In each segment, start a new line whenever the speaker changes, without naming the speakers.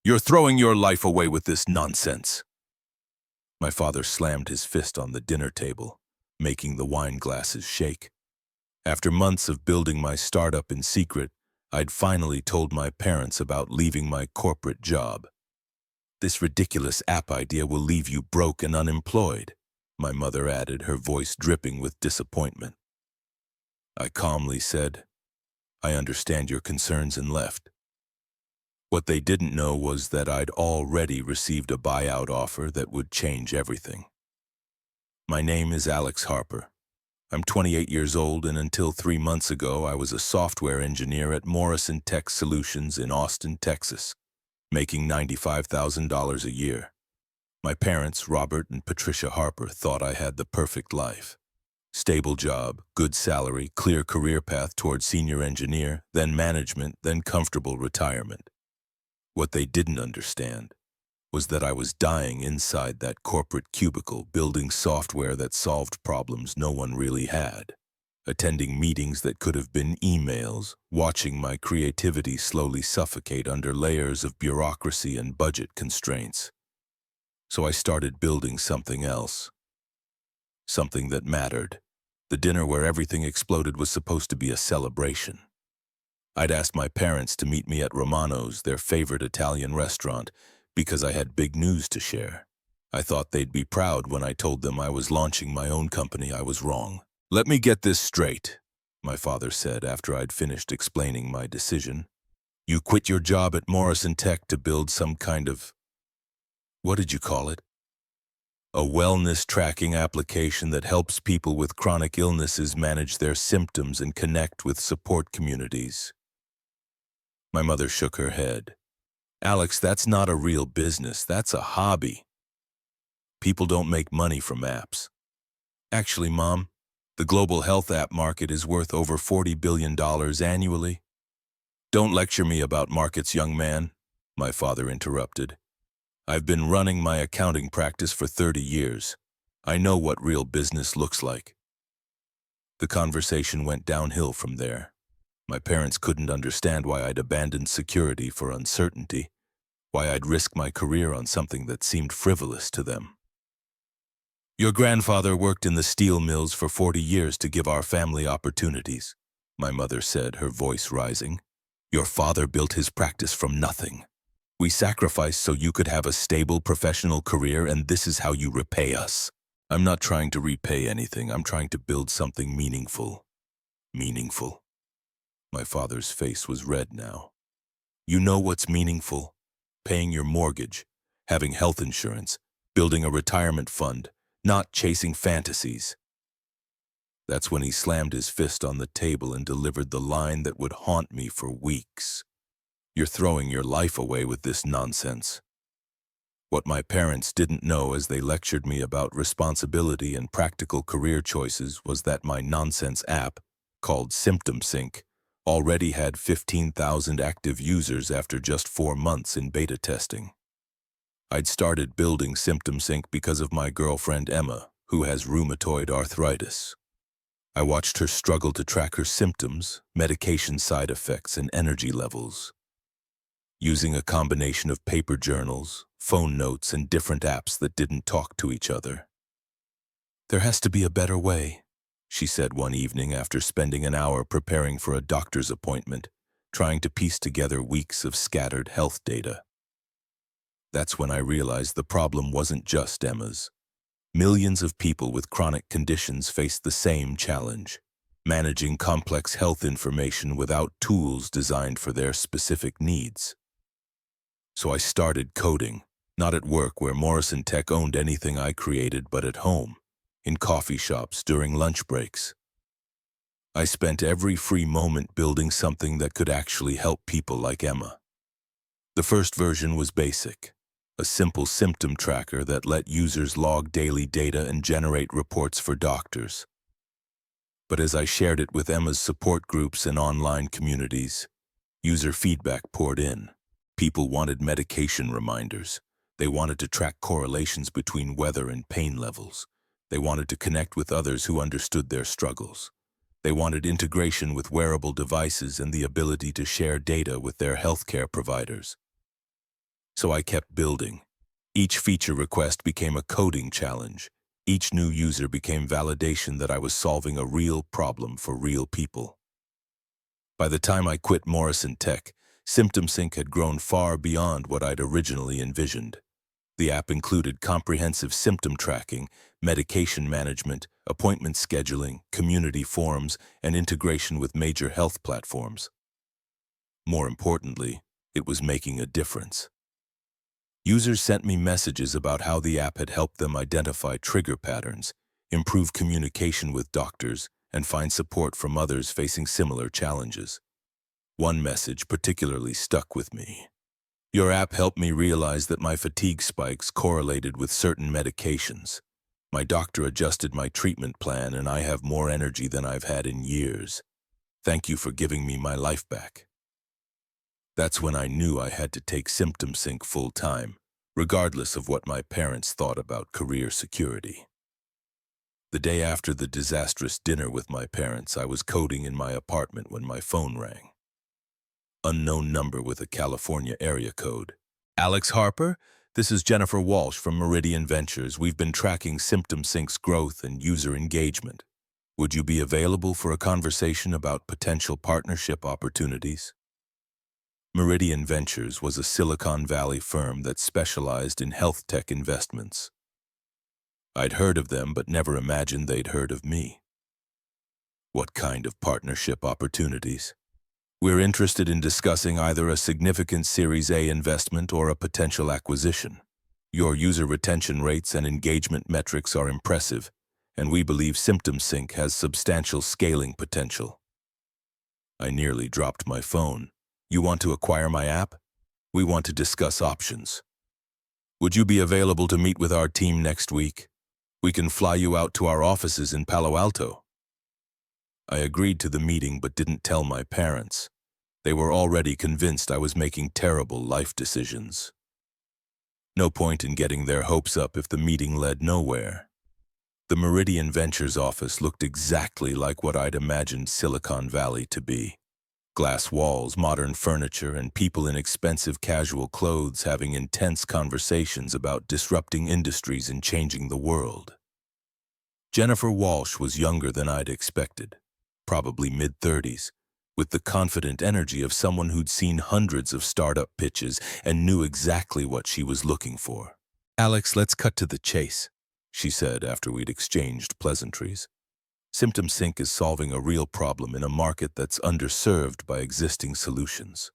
You're throwing your life away with this nonsense. My father slammed his fist on the dinner table, making the wine glasses shake. After months of building my startup in secret, I'd finally told my parents about leaving my corporate job. This ridiculous app idea will leave you broke and unemployed, my mother added, her voice dripping with disappointment. I calmly said, I understand your concerns, and left. What they didn't know was that I'd already received a buyout offer that would change everything. My name is Alex Harper. I'm 28 years old, and until 3 months ago, I was a software engineer at Morrison Tech Solutions in Austin, Texas, making $95,000 a year. My parents, Robert and Patricia Harper, thought I had the perfect life. Stable job, good salary, clear career path toward senior engineer, then management, then comfortable retirement. What they didn't understand was that I was dying inside that corporate cubicle, building software that solved problems no one really had, attending meetings that could have been emails, watching my creativity slowly suffocate under layers of bureaucracy and budget constraints. So I started building something else, something that mattered. The dinner where everything exploded was supposed to be a celebration. I'd asked my parents to meet me at Romano's, their favorite Italian restaurant, because I had big news to share. I thought they'd be proud when I told them I was launching my own company. I was wrong. Let me get this straight, my father said after I'd finished explaining my decision. You quit your job at Morrison Tech to build some kind of, what did you call it? A wellness tracking application that helps people with chronic illnesses manage their symptoms and connect with support communities. My mother shook her head. Alex, that's not a real business. That's a hobby. People don't make money from apps. Actually, Mom, the global health app market is worth over $40 billion annually. Don't lecture me about markets, young man, my father interrupted. I've been running my accounting practice for 30 years. I know what real business looks like. The conversation went downhill from there. My parents couldn't understand why I'd abandoned security for uncertainty, why I'd risk my career on something that seemed frivolous to them. Your grandfather worked in the steel mills for 40 years to give our family opportunities, my mother said, her voice rising. Your father built his practice from nothing. We sacrificed so you could have a stable professional career, and this is how you repay us. I'm not trying to repay anything. I'm trying to build something meaningful. Meaningful. My father's face was red now. You know what's meaningful? Paying your mortgage, having health insurance, building a retirement fund, not chasing fantasies. That's when he slammed his fist on the table and delivered the line that would haunt me for weeks. You're throwing your life away with this nonsense. What my parents didn't know as they lectured me about responsibility and practical career choices was that my nonsense app, called Symptom Sync, already had 15,000 active users after just 4 months in beta testing. I'd started building Symptom Sync because of my girlfriend Emma, who has rheumatoid arthritis. I watched her struggle to track her symptoms, medication side effects, and energy levels. Using a combination of paper journals, phone notes, and different apps that didn't talk to each other. There has to be a better way, she said one evening after spending an hour preparing for a doctor's appointment, trying to piece together weeks of scattered health data. That's when I realized the problem wasn't just Emma's. Millions of people with chronic conditions face the same challenge, managing complex health information without tools designed for their specific needs. So I started coding, not at work where Morrison Tech owned anything I created, but at home, in coffee shops during lunch breaks. I spent every free moment building something that could actually help people like Emma. The first version was basic, a simple symptom tracker that let users log daily data and generate reports for doctors. But as I shared it with Emma's support groups and online communities, user feedback poured in. People wanted medication reminders. They wanted to track correlations between weather and pain levels. They wanted to connect with others who understood their struggles. They wanted integration with wearable devices and the ability to share data with their healthcare providers. So I kept building. Each feature request became a coding challenge. Each new user became validation that I was solving a real problem for real people. By the time I quit Morrison Tech, SymptomSync had grown far beyond what I'd originally envisioned. The app included comprehensive symptom tracking, medication management, appointment scheduling, community forums, and integration with major health platforms. More importantly, it was making a difference. Users sent me messages about how the app had helped them identify trigger patterns, improve communication with doctors, and find support from others facing similar challenges. One message particularly stuck with me. Your app helped me realize that my fatigue spikes correlated with certain medications. My doctor adjusted my treatment plan and I have more energy than I've had in years. Thank you for giving me my life back. That's when I knew I had to take SymptomSync full-time, regardless of what my parents thought about career security. The day after the disastrous dinner with my parents, I was coding in my apartment when my phone rang. Unknown number with a California area code. Alex Harper, this is Jennifer Walsh from Meridian Ventures. We've been tracking SymptomSync's growth and user engagement. Would you be available for a conversation about potential partnership opportunities? Meridian Ventures was a Silicon Valley firm that specialized in health tech investments. I'd heard of them, but never imagined they'd heard of me. What kind of partnership opportunities? We're interested in discussing either a significant Series A investment or a potential acquisition. Your user retention rates and engagement metrics are impressive, and we believe SymptomSync has substantial scaling potential. I nearly dropped my phone. You want to acquire my app? We want to discuss options. Would you be available to meet with our team next week? We can fly you out to our offices in Palo Alto. I agreed to the meeting but didn't tell my parents. They were already convinced I was making terrible life decisions. No point in getting their hopes up if the meeting led nowhere. The Meridian Ventures office looked exactly like what I'd imagined Silicon Valley to be. Glass walls, modern furniture, and people in expensive casual clothes having intense conversations about disrupting industries and changing the world. Jennifer Walsh was younger than I'd expected, probably mid-30s, with the confident energy of someone who'd seen hundreds of startup pitches and knew exactly what she was looking for. Alex, let's cut to the chase, she said after we'd exchanged pleasantries. SymptomSync is solving a real problem in a market that's underserved by existing solutions.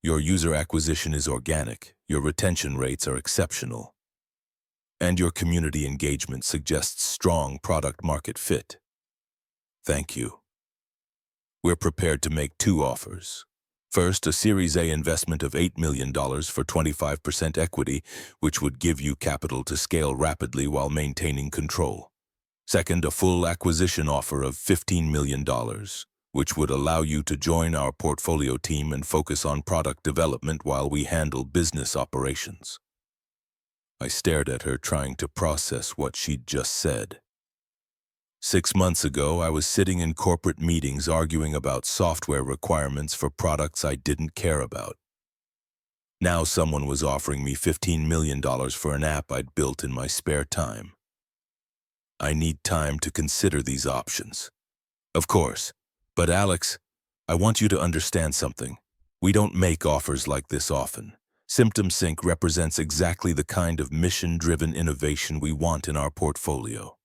Your user acquisition is organic, your retention rates are exceptional, and your community engagement suggests strong product-market fit. Thank you. We're prepared to make two offers. First, a Series A investment of $8 million for 25% equity, which would give you capital to scale rapidly while maintaining control. Second, a full acquisition offer of $15 million, which would allow you to join our portfolio team and focus on product development while we handle business operations. I stared at her, trying to process what she'd just said. 6 months ago, I was sitting in corporate meetings arguing about software requirements for products I didn't care about. Now someone was offering me $15 million for an app I'd built in my spare time. I need time to consider these options. Of course, but Alex, I want you to understand something. We don't make offers like this often. SymptomSync represents exactly the kind of mission-driven innovation we want in our portfolio.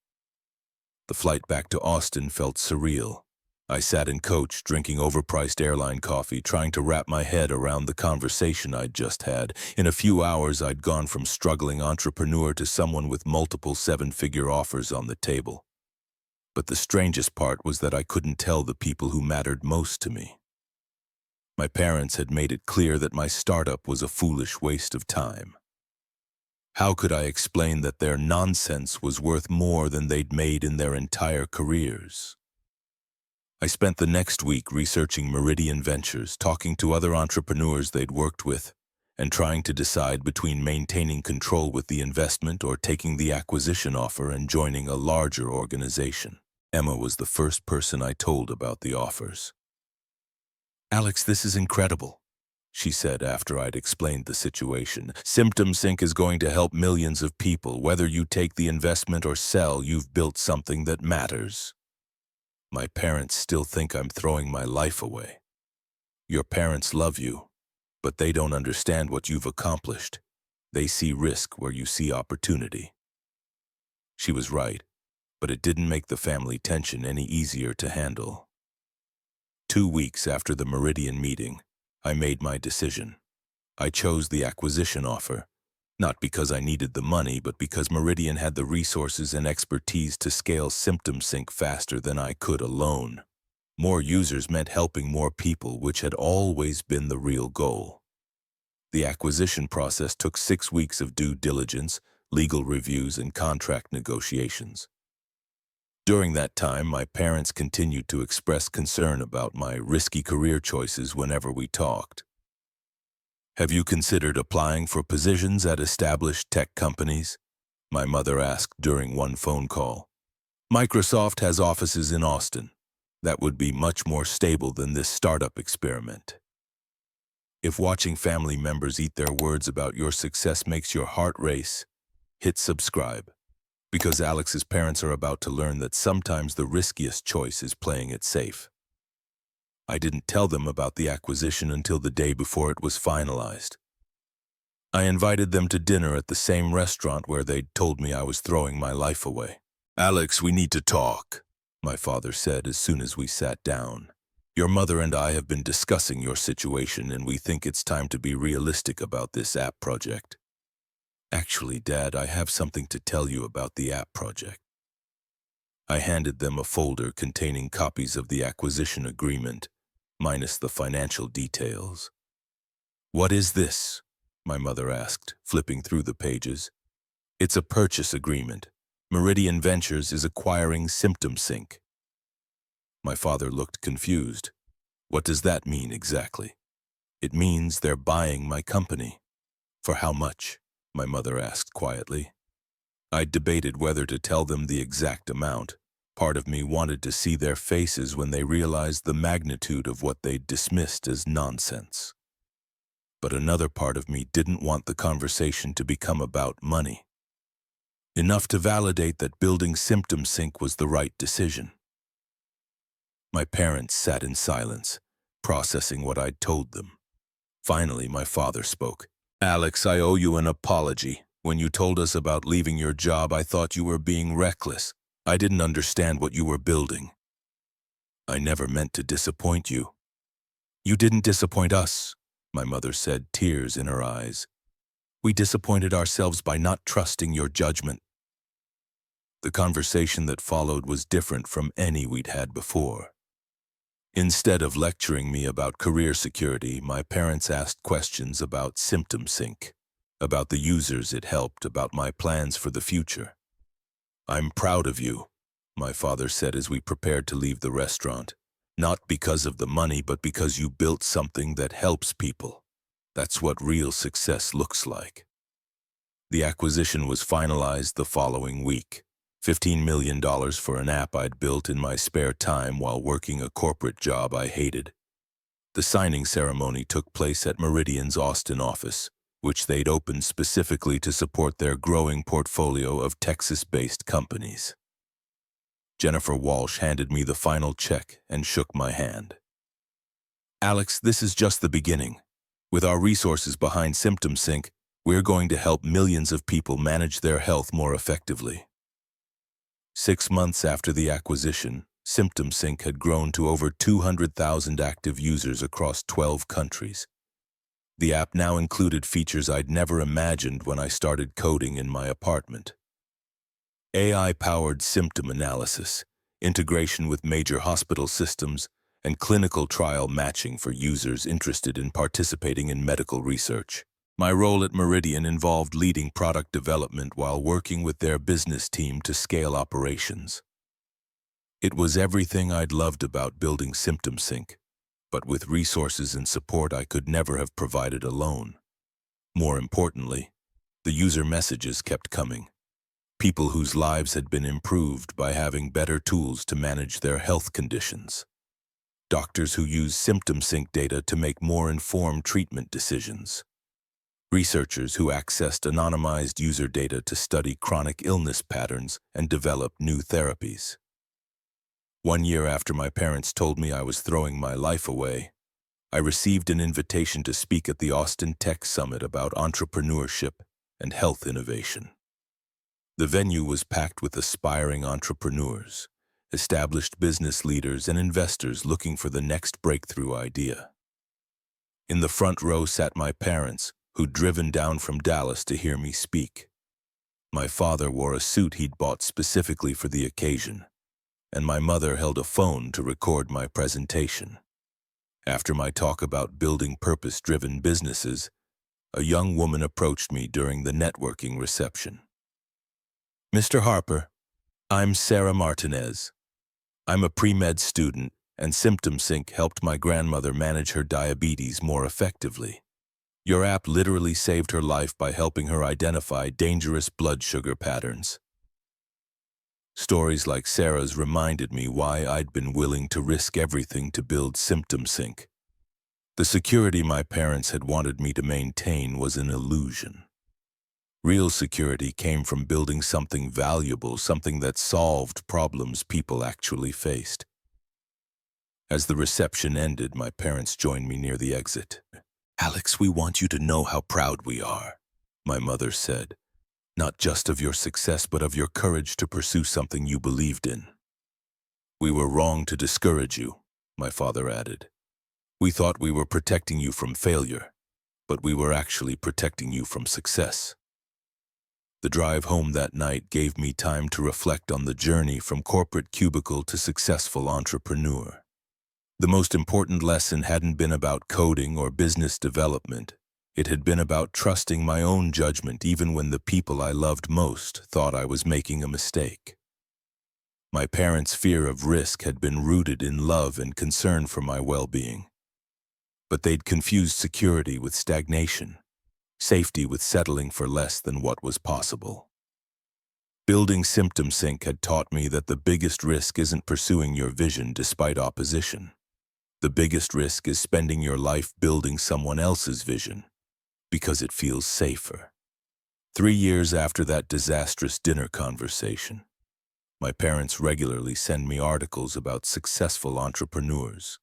The flight back to Austin felt surreal. I sat in coach, drinking overpriced airline coffee, trying to wrap my head around the conversation I'd just had. In a few hours, I'd gone from struggling entrepreneur to someone with multiple seven-figure offers on the table. But the strangest part was that I couldn't tell the people who mattered most to me. My parents had made it clear that my startup was a foolish waste of time. How could I explain that their nonsense was worth more than they'd made in their entire careers? I spent the next week researching Meridian Ventures, talking to other entrepreneurs they'd worked with, and trying to decide between maintaining control with the investment or taking the acquisition offer and joining a larger organization. Emma was the first person I told about the offers. Alex, this is incredible, she said after I'd explained the situation. Symptom Sync is going to help millions of people. Whether you take the investment or sell, you've built something that matters. My parents still think I'm throwing my life away. Your parents love you, but they don't understand what you've accomplished. They see risk where you see opportunity. She was right, but it didn't make the family tension any easier to handle. 2 weeks after the Meridian meeting, I made my decision. I chose the acquisition offer, not because I needed the money, but because Meridian had the resources and expertise to scale Symptom Sync faster than I could alone. More users meant helping more people, which had always been the real goal. The acquisition process took 6 weeks of due diligence, legal reviews, and contract negotiations. During that time, my parents continued to express concern about my risky career choices whenever we talked. Have you considered applying for positions at established tech companies? My mother asked during one phone call. Microsoft has offices in Austin. That would be much more stable than this startup experiment. If watching family members eat their words about your success makes your heart race, hit subscribe. Because Alex's parents are about to learn that sometimes the riskiest choice is playing it safe. I didn't tell them about the acquisition until the day before it was finalized. I invited them to dinner at the same restaurant where they'd told me I was throwing my life away. Alex, we need to talk, my father said as soon as we sat down. Your mother and I have been discussing your situation, and we think it's time to be realistic about this app project. Actually, Dad, I have something to tell you about the app project. I handed them a folder containing copies of the acquisition agreement, minus the financial details. What is this? My mother asked, flipping through the pages. It's a purchase agreement. Meridian Ventures is acquiring Symptom Sync. My father looked confused. What does that mean exactly? It means they're buying my company. For how much? My mother asked quietly. I debated whether to tell them the exact amount. Part of me wanted to see their faces when they realized the magnitude of what they'd dismissed as nonsense. But another part of me didn't want the conversation to become about money. Enough to validate that building Symptom Sync was the right decision. My parents sat in silence, processing what I'd told them. Finally, my father spoke. Alex, I owe you an apology. When you told us about leaving your job, I thought you were being reckless. I didn't understand what you were building. I never meant to disappoint you. You didn't disappoint us, my mother said, tears in her eyes. We disappointed ourselves by not trusting your judgment. The conversation that followed was different from any we'd had before. Instead of lecturing me about career security, my parents asked questions about Symptom Sync, about the users it helped, about my plans for the future. I'm proud of you, my father said as we prepared to leave the restaurant. Not because of the money, but because you built something that helps people. That's what real success looks like. The acquisition was finalized the following week. $15 million for an app I'd built in my spare time while working a corporate job I hated. The signing ceremony took place at Meridian's Austin office, which they'd opened specifically to support their growing portfolio of Texas-based companies. Jennifer Walsh handed me the final check and shook my hand. Alex, this is just the beginning. With our resources behind Symptom Sync, we're going to help millions of people manage their health more effectively. 6 months after the acquisition, Symptom Sync had grown to over 200,000 active users across 12 countries. The app now included features I'd never imagined when I started coding in my apartment. AI-powered symptom analysis, integration with major hospital systems, and clinical trial matching for users interested in participating in medical research. My role at Meridian involved leading product development while working with their business team to scale operations. It was everything I'd loved about building Symptom Sync, but with resources and support I could never have provided alone. More importantly, the user messages kept coming. People whose lives had been improved by having better tools to manage their health conditions. doctors who use symptom sync data to make more informed treatment decisions, researchers who accessed anonymized user data to study chronic illness patterns and develop new therapies. 1 year after my parents told me I was throwing my life away, I received an invitation to speak at the Austin Tech Summit about entrepreneurship and health innovation. The venue was packed with aspiring entrepreneurs, established business leaders, and investors looking for the next breakthrough idea. In the front row sat my parents, who'd driven down from Dallas to hear me speak. My father wore a suit he'd bought specifically for the occasion, and my mother held a phone to record my presentation. After my talk about building purpose-driven businesses, a young woman approached me during the networking reception. "Mr. Harper, I'm Sarah Martinez. I'm a pre-med student, and Symptom Sync helped my grandmother manage her diabetes more effectively. Your app literally saved her life by helping her identify dangerous blood sugar patterns." Stories like Sarah's reminded me why I'd been willing to risk everything to build Symptom Sync. The security my parents had wanted me to maintain was an illusion. Real security came from building something valuable, something that solved problems people actually faced. As the reception ended, my parents joined me near the exit. "Alex, we want you to know how proud we are," my mother said. "Not just of your success, but of your courage to pursue something you believed in." "We were wrong to discourage you," my father added. "We thought we were protecting you from failure, but we were actually protecting you from success." The drive home that night gave me time to reflect on the journey from corporate cubicle to successful entrepreneur. The most important lesson hadn't been about coding or business development. It had been about trusting my own judgment even when the people I loved most thought I was making a mistake. My parents' fear of risk had been rooted in love and concern for my well-being. But they'd confused security with stagnation, safety with settling for less than what was possible. Building Symptom Sync had taught me that the biggest risk isn't pursuing your vision despite opposition. The biggest risk is spending your life building someone else's vision, because it feels safer. 3 years after that disastrous dinner conversation, my parents regularly send me articles about successful entrepreneurs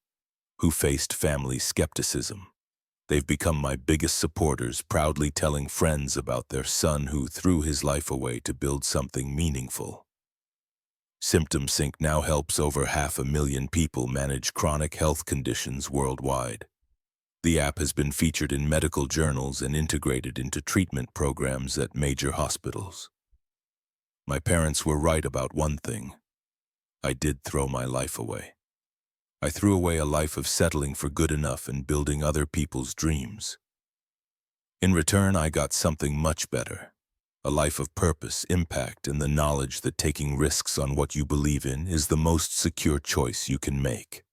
who faced family skepticism. They've become my biggest supporters, proudly telling friends about their son who threw his life away to build something meaningful. Symptom Sync now helps over 500,000 people manage chronic health conditions worldwide. The app has been featured in medical journals and integrated into treatment programs at major hospitals. My parents were right about one thing. I did throw my life away. I threw away a life of settling for good enough and building other people's dreams. In return, I got something much better. A life of purpose, impact, and the knowledge that taking risks on what you believe in is the most secure choice you can make.